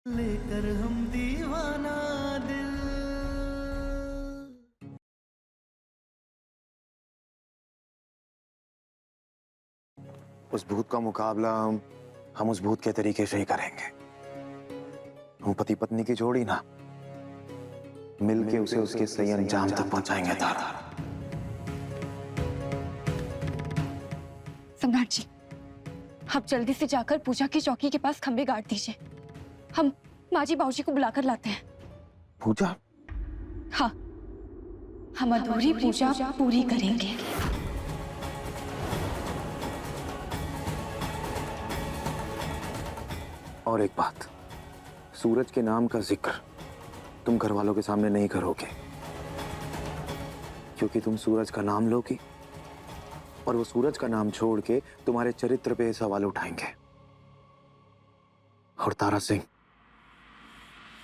लेकर हम दीवाना दिल। उस भूत का मुकाबला हम उस भूत के तरीके से ही करेंगे। हम पति पत्नी की जोड़ी ना, मिलके उसे उसके सही अंजाम तक पहुंचाएंगे तारा। सम्राट जी, आप जल्दी से जाकर पूजा की चौकी के पास खंबे गाड़ दीजिए। हम माजी बाबूजी को बुलाकर लाते हैं। पूजा? हाँ, हम अधूरी पूजा पूरी करेंगे। और एक बात, सूरज के नाम का जिक्र तुम घर वालों के सामने नहीं करोगे, क्योंकि तुम सूरज का नाम लोगी और वो सूरज का नाम छोड़ के तुम्हारे चरित्र पे सवाल उठाएंगे। और तारा सिंह,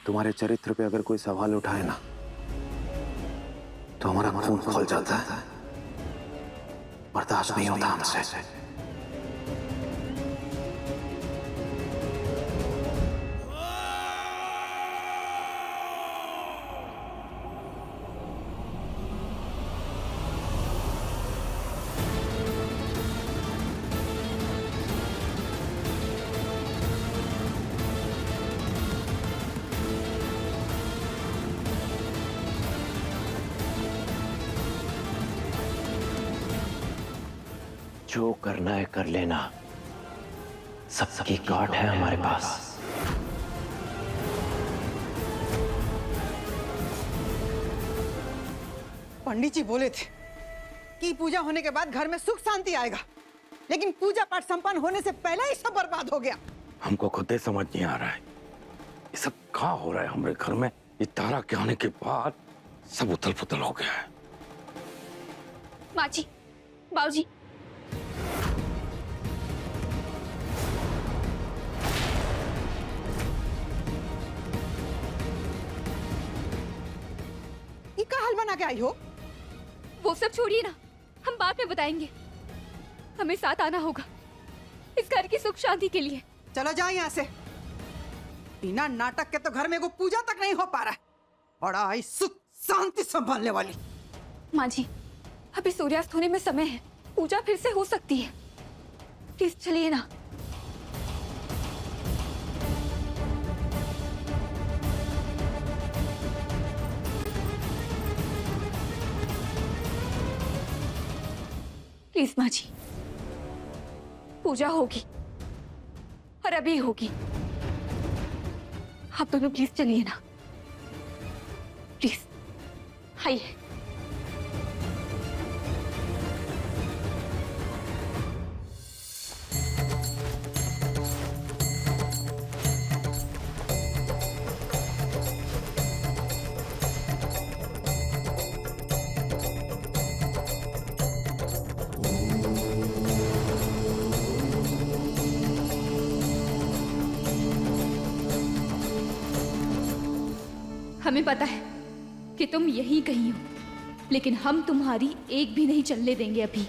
तुम्हारे चरित्र पे अगर कोई सवाल उठाए ना तो हमारा खून खोल जाता है, बर्दाश्त नहीं होता हमसे। जो करना है कर लेना, सबकी काट है हमारे पास। पंडित जी बोले थे कि पूजा होने के बाद घर में सुख शांति आएगा, लेकिन पूजा पाठ संपन्न होने से पहले ही सब बर्बाद हो गया। हमको खुद ही समझ नहीं आ रहा है ये सब कहाँ हो रहा है हमारे घर में। ये तारा के आने के बाद सब उथल पुथल हो गया है। माजी, बाबूजी, ये क्या हाल बना के आई हो? वो सब छोड़िए ना, हम बाद में बताएंगे। हमें साथ आना होगा इस घर की सुख शांति के लिए। चलो जाओ यहाँ से। बिना नाटक के तो घर में वो पूजा तक नहीं हो पा रहा है। बड़ा आई सुख शांति संभालने वाली। माँ जी, अभी सूर्यास्त होने में समय है, पूजा फिर से हो सकती है। प्लीज चलिए ना। प्लीज माँ जी, पूजा होगी और अभी होगी। आप दोनों प्लीज चलिए ना, प्लीज आइए। हमें पता है कि तुम यहीं कहीं हो, लेकिन हम तुम्हारी एक भी नहीं चलने देंगे अभी।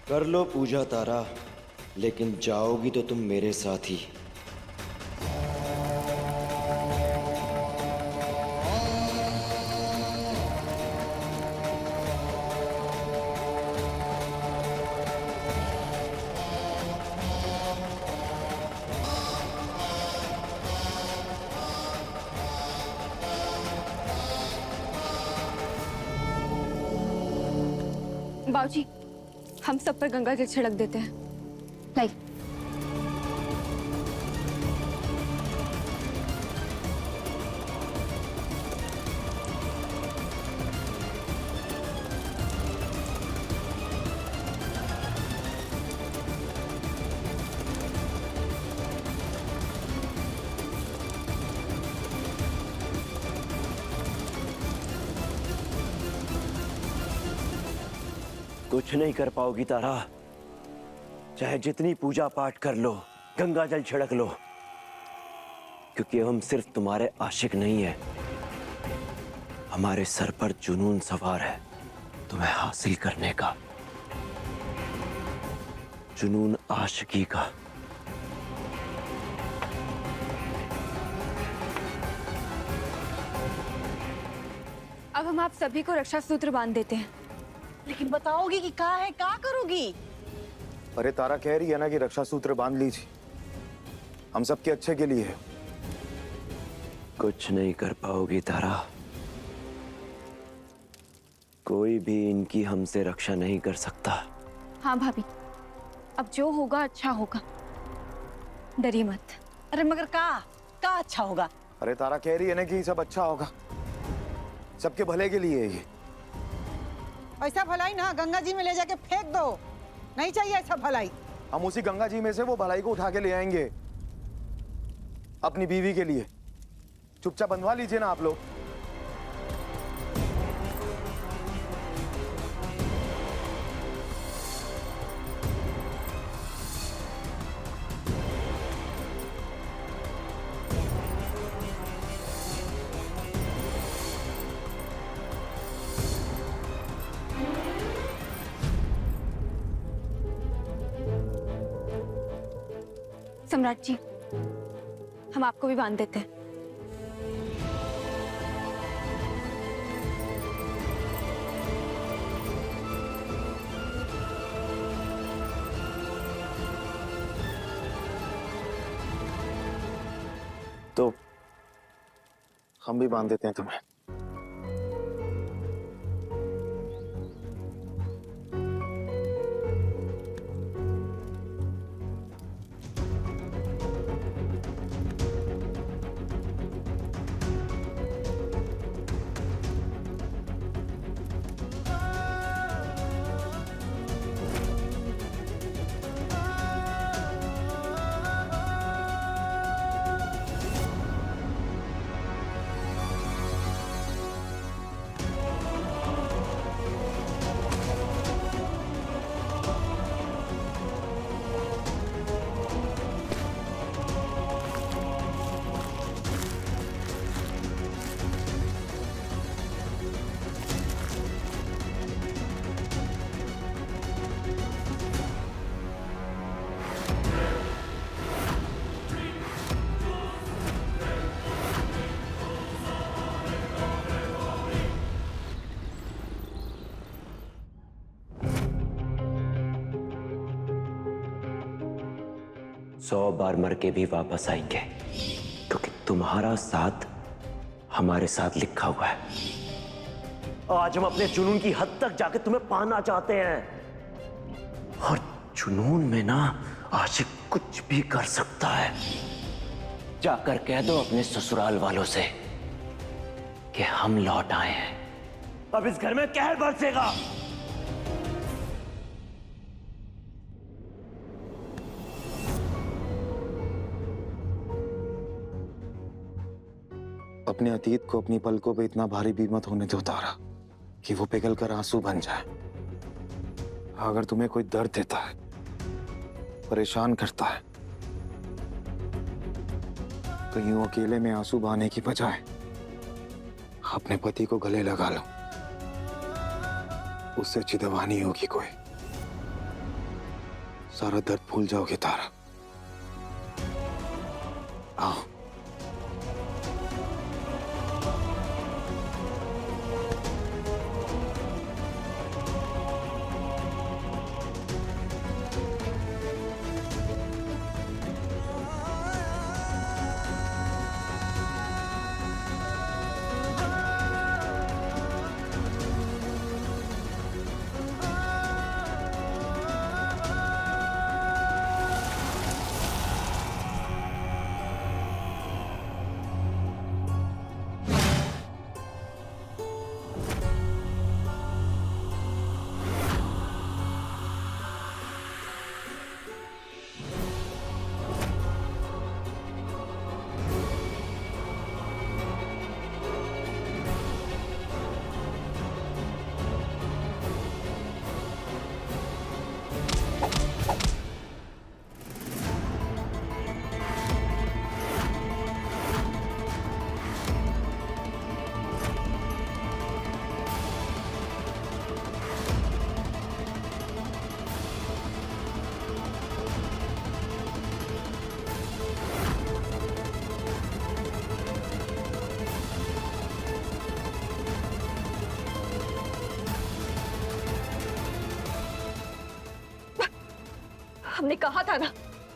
कर लो पूजा तारा, लेकिन जाओगी तो तुम मेरे साथ ही। बाबूजी, हम सब पर गंगा जल छिड़क देते हैं। लाई। कुछ नहीं कर पाओगी तारा, चाहे जितनी पूजा पाठ कर लो, गंगा जल छिड़क लो, क्योंकि हम सिर्फ तुम्हारे आशिक नहीं है, हमारे सर पर जुनून सवार है तुम्हें हासिल करने का, जुनून आशिकी का। अब हम आप सभी को रक्षा सूत्र बांध देते हैं। लेकिन बताओगी कि का है, का करोगी? अरे तारा कह रही है ना कि रक्षा सूत्र बांध लीजिए, हम सबके अच्छे के लिए है। कुछ नहीं कर पाओगी तारा। कोई भी इनकी हमसे रक्षा नहीं कर सकता। हाँ भाभी, अब जो होगा अच्छा होगा, डरिए मत। अरे मगर का अच्छा होगा? अरे तारा कह रही है ना कि सब अच्छा होगा, सबके भले के लिए है ये। ऐसा भलाई ना गंगा जी में ले जाके फेंक दो, नहीं चाहिए ऐसा भलाई। हम उसी गंगा जी में से वो भलाई को उठा के ले आएंगे अपनी बीवी के लिए। चुपचाप बंधवा लीजिए ना आप लोग। सम्राट जी, हम आपको भी बांध देते हैं। तो हम भी बांध देते हैं तुम्हें। सौ बार मर के भी वापस आएंगे, क्योंकि तुम्हारा साथ हमारे साथ लिखा हुआ है। आज हम अपने जुनून की हद तक जाके तुम्हें पाना चाहते हैं, और जुनून में ना आशिक कुछ भी कर सकता है। जाकर कह दो अपने ससुराल वालों से कि हम लौट आए हैं। अब इस घर में कहर बरसेगा। अपने अतीत को अपनी पलकों पे इतना भारी भी मत होने दो तारा कि वो पिघल कर आंसू बन जाए। अगर तुम्हें कोई दर्द देता है, परेशान करता है, तो यूं अकेले में आंसू बहाने की बजाय अपने पति को गले लगा लो। उससे अच्छी दवा नहीं होगी कोई। सारा दर्द भूल जाओगे तारा। आओ। हमने कहा था ना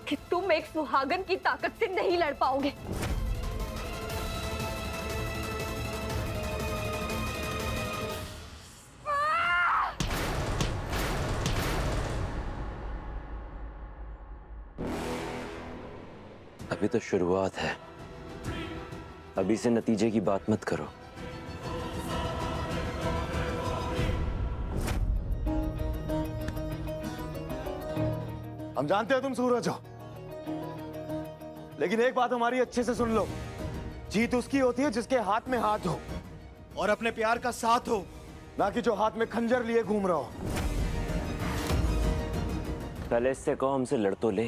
कि तुम एक सुहागन की ताकत से नहीं लड़ पाओगे। अभी तो शुरुआत है, अभी से नतीजे की बात मत करो। हम जानते हैं तुम सूरज हो, लेकिन एक बात हमारी अच्छे से सुन लो, जीत उसकी होती है जिसके हाथ में हाथ हो और अपने प्यार का साथ हो, ना कि जो हाथ में खंजर लिए घूम रहा हो। पहले इससे कहो हमसे लड़ तो ले,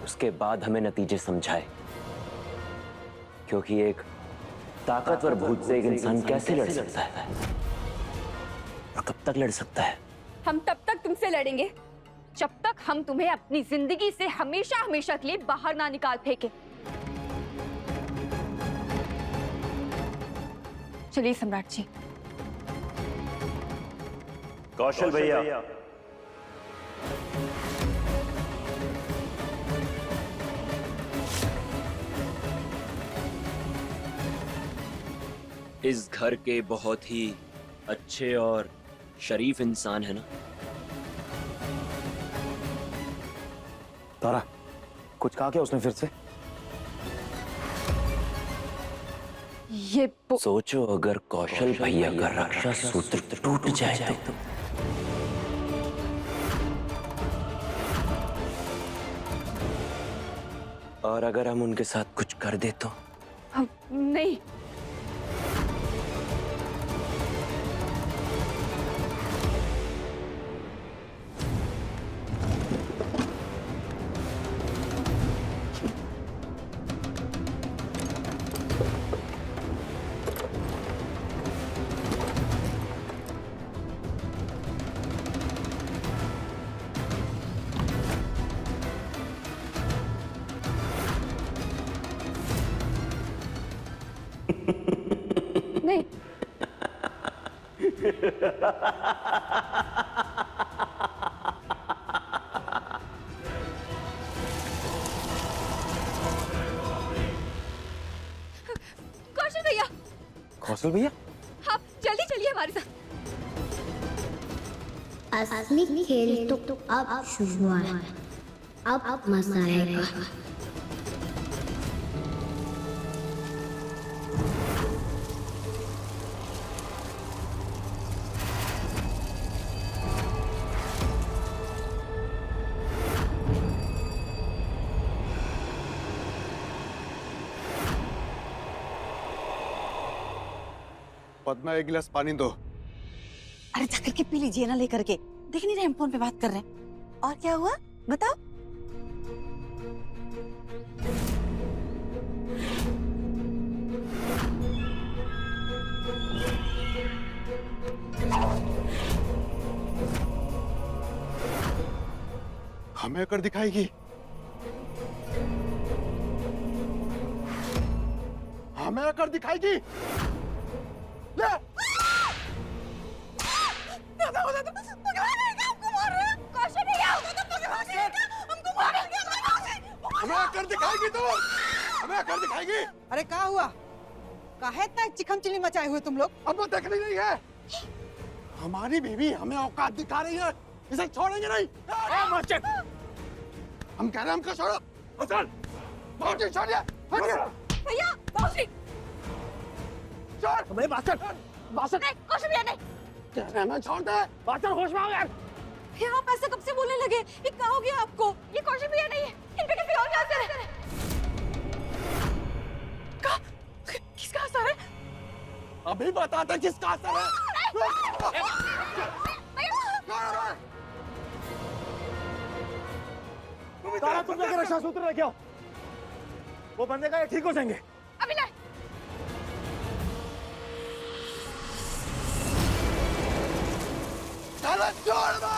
उसके बाद हमें नतीजे समझाए, क्योंकि एक ताकतवर भूत से एक इंसान कैसे लड़ सकता है और कब तक लड़ सकता है? हम तब तक तुमसे लड़ेंगे जब तक हम तुम्हें अपनी जिंदगी से हमेशा हमेशा के लिए बाहर ना निकाल फेंके। चलिए सम्राट जी। कौशल भैया, इस घर के बहुत ही अच्छे और शरीफ इंसान है ना? तारा, कुछ कहा क्या उसने फिर से? ये सोचो अगर कौशल भैया का रक्षा सूत्र टूट जाए तो। और अगर हम उनके साथ कुछ कर दे तो? नहीं, नहीं। कौशल भैया, कौशल भैया, आप जल्दी चलिए हमारे साथ। असली खेल तो अब शुरू हुआ है, अब मजा आएगा। पद्मा, एक गिलास पानी दो। अरे जाकर के पी लीजिए ना, लेकर के। देख नहीं रहे हम फोन पे बात कर रहे हैं। और क्या हुआ बताओ। हमें कर दिखाएगी, हमें कर दिखाएगी। ले! हमें कर दिखाएगी तू, हमें कर दिखाएगी। अरे क्या हुआ? काहे इतना चिकम चिल्ली मचाए हुए तुम लोग? अब वो देखने नहीं है, हमारी बीवी हमें औकात दिखा रही है, इसे छोड़ेंगे नहीं। हम कह रहे हैं हमको छोड़ो। चल, छोड़िए, छोड़िए, भैया, बाउंड्री। छोड़, हमें बासर, बासर। नहीं, कौशल भैया नहीं। कह रहे हैं हमें छोड़ दे, बासर होश में आ गया। फिर आप ऐसे कब से बोलने लगे? ये क्या हो गया आपको? ये कौशल भैया नहीं है, इनका किसी और का असर है। किसका असर है? अभी बताते किसका असर है। तारा, तुम लेके रक्षा सूत्र लेके आओ, वो बंदे का ये ठीक हो जाएंगे। अभी लाए। चलो छोड़ दो।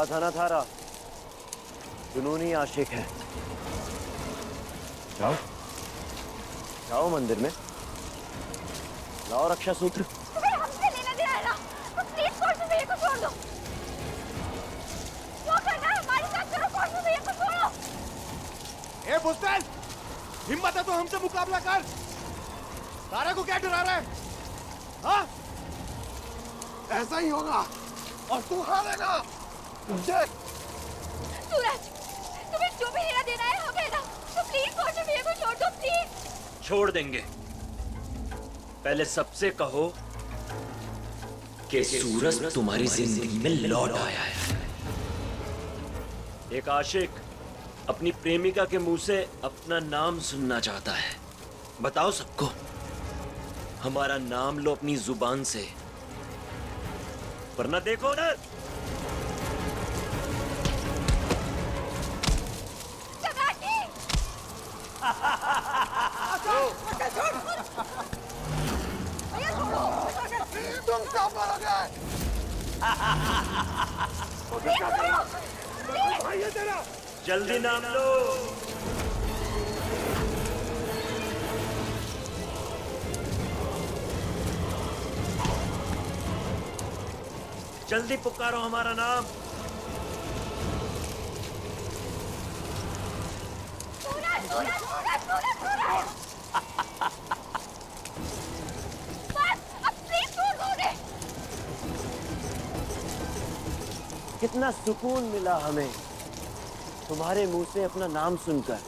कहा था ना थारा, जुनूनी आशिक है। जाओ जाओ मंदिर में, लाओ रक्षा सूत्र। हमसे लेना देना है ना, तो प्लीज कोर्स में को छोड़ दो। जो करना है हमारे साथ करो, कोर्स में को छोड़ो। ए बुस्टन, हिम्मत है तो हमसे मुकाबला कर। तारा को क्या डरा रहा है? हाँ? ऐसा ही होगा और तू हारेगा। देख। सूरज, तुम्हें जो भी लेना देना है हमें ना, तो प्लीज कोर्स में को छोड़ दो प्लीज। छोड़ देंगे। पहले सबसे कहो कि सूरज तुम्हारी जिंदगी में लौट आया है। एक आशिक अपनी प्रेमिका के मुंह से अपना नाम सुनना चाहता है। बताओ सबको, हमारा नाम लो अपनी जुबान से, वरना देखो ना। तुम क्या मारोगे? भाई तेरा जल्दी नाम लो। जल्दी पुकारो हमारा नाम। सूरज, सूरज, सूरज, सूरज, सूरज। बस, अब प्लीज छोड़ दो उन्हें। कितना सुकून मिला हमें तुम्हारे मुंह से अपना नाम सुनकर।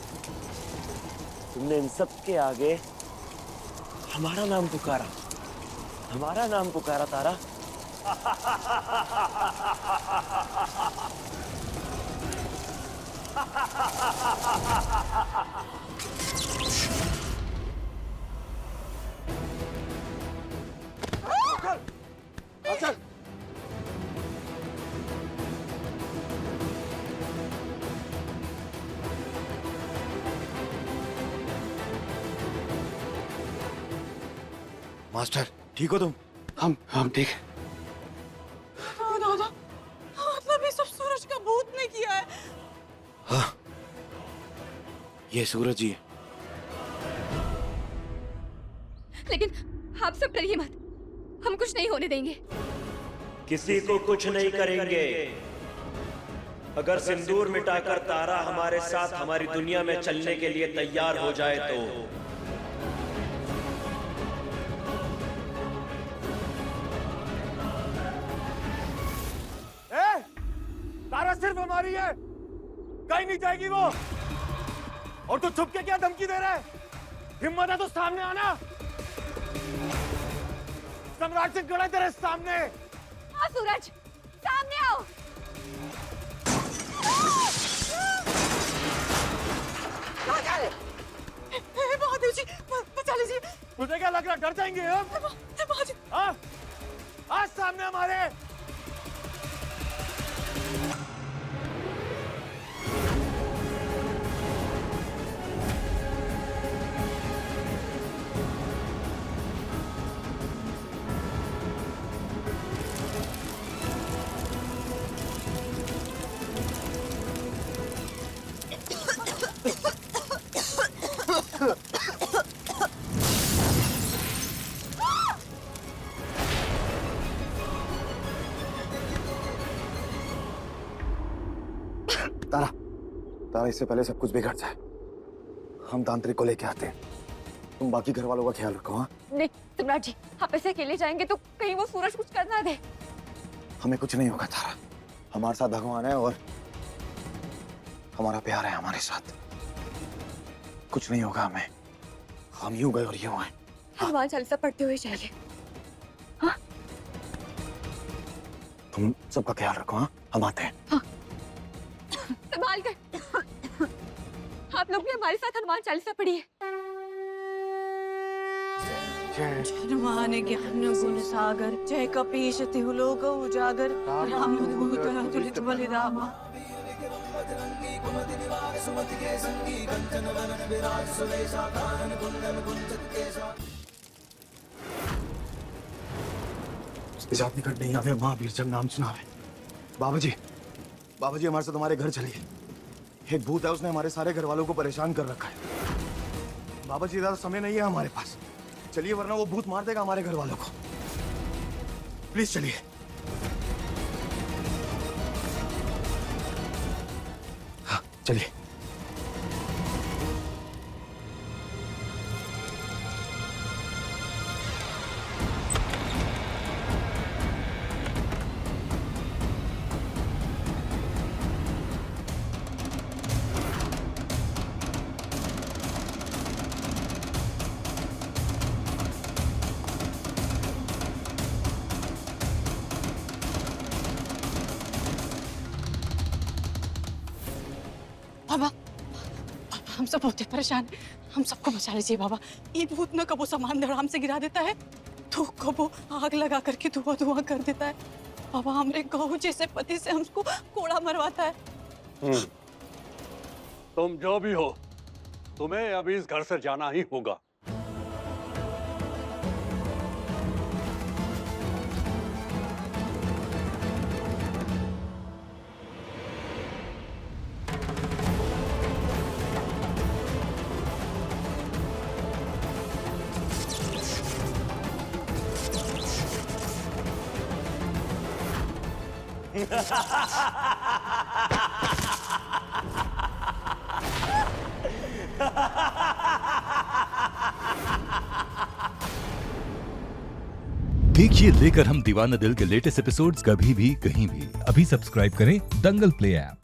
तुमने इन सब के आगे हमारा नाम पुकारा, हमारा नाम पुकारा तारा। चल। मास्टर, ठीक हो तुम? हम ठीक है। दादा, मतलब ये सब सूरज का भूत ने किया है। हाँ, ये सूरज जी है। लेकिन आप सब डरिए मत, हम कुछ नहीं होने देंगे। किसी को कुछ नहीं करेंगे। अगर सिंदूर मिटाकर तारा हमारे साथ हमारी दुनिया में चलने के लिए तैयार हो जाए तो। तारा सिर्फ हमारी है, कहीं नहीं जाएगी वो। और तू छुप के क्या धमकी दे रहा है? हिम्मत है तो सामने आना। सम्राट सिंह खड़ा है तेरे सामने। हाँ सूरज, सामने आओ। बहादुर जी, बचा लीजिए। तुझे क्या लग रहा, डर जाएंगे हम? हाँ? आज सामने हमारे। तारा, तारा, इससे पहले सब कुछ बिगड़ जाए, हम तांत्रिक को लेके आते हैं। तुम बाकी घर वालों का ख्याल रखो। हाँ? नहीं सम्राट जी, आप ऐसे अकेले जाएंगे तो कहीं वो सूरज कुछ कर ना दे। हमें कुछ नहीं होगा तारा, हमारे साथ भगवान है और हमारा प्यार है हमारे साथ। कुछ नहीं होगा हमें, हम यूं गए और यूं आए। हनुमान चालीसा पढ़ते हुए जाइए। हाँ? तुम सबका ख्याल रखो। हाँ, हम आते हैं। हाँ। संभाल कर। आप लोग भी हमारे साथ हनुमान चालीसा पढ़िए। हनुमान ज्ञान गुण सागर, जय कपीश तिहु लोक उजागर, रामदूत अतुलित बलिधामा। इस आदमी का नहीं आवे, महावीर जब नाम सुना है। बाबा जी, बाबा जी हमारे साथ हमारे घर चलिए। एक भूत है, उसने हमारे सारे घर वालों को परेशान कर रखा है। बाबा जी ज्यादा समय नहीं है हमारे पास, चलिए वरना वो भूत मार देगा हमारे घर वालों को। प्लीज चलिए। हाँ चलिए। बाबा, हम सब बहुत परेशान हैं। हम सबको बचा लीजिए बाबा। ये भूत न कबो सामान धड़ाम से गिरा देता है, तो कबो आग लगा करके धुआं धुआं कर देता है। बाबा हमरे गहू जैसे पति से हमको कोड़ा मरवाता है। तुम जो भी हो, तुम्हें अभी इस घर से जाना ही होगा। देखिए लेकर हम दीवाना दिल के लेटेस्ट एपिसोड्स कभी भी कहीं भी। अभी सब्सक्राइब करें दंगल प्ले ऐप।